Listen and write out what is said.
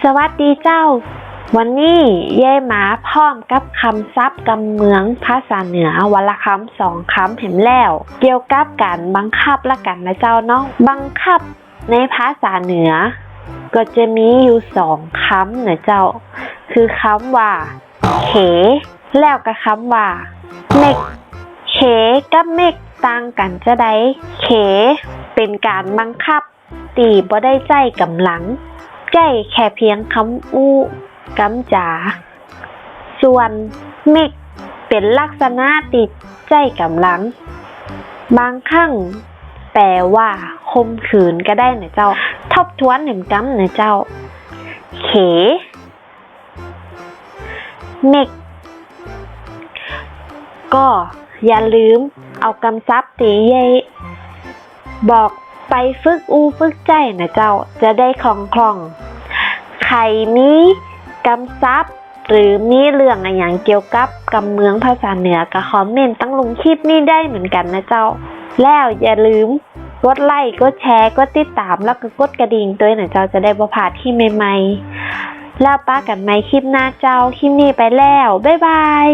สวัสดีเจ้าวันนี้ยายหมาพร้อมกับคำศัพท์กำเมืองภาษาเหนือวันละคำ2 คำเห็นแล้วเกี่ยวกับการบังคับละกันนะเจ้าเนาะบังคับในภาษาเหนือก็จะมีอยู่2 คำนะเจ้าคือคำว่าเขแล้วก็คำว่าเมกเขกับเมกต่างกันจะได้เขเป็นการบังคับตีบ่ได้ใจกำลังใจแค่เพียงคำอู้กำจาส่วนเมกเป็นลักษณะติดใจกำลังบางครั้งแปลว่าคมขืนก็ได้นะเจ้าทบทวนหนึ่งกำนะเจ้าเขเมกก็อย่าลืมเอาคำศัพท์ตีเยบอกไปฝึกอู้ฝึกใจนะเจ้าจะได้คล่องใครมีคำศัพท์หรือมีเรื่องอะไรอย่างเกี่ยวกับกำเมืองภาษาเหนือก็คอมเมนต์ตั้งลงคลิปนี้ได้เหมือนกันนะเจ้าแล้วอย่าลืมกดไลค์กดแชร์กดติดตามแล้วก็กดกระดิ่งด้วยนะเจ้าจะได้บ่พลาดที่ใหม่ๆแล้วป้ากันใหม่คลิปหน้าเจ้าคลิปนี้ไปแล้วบ๊ายบาย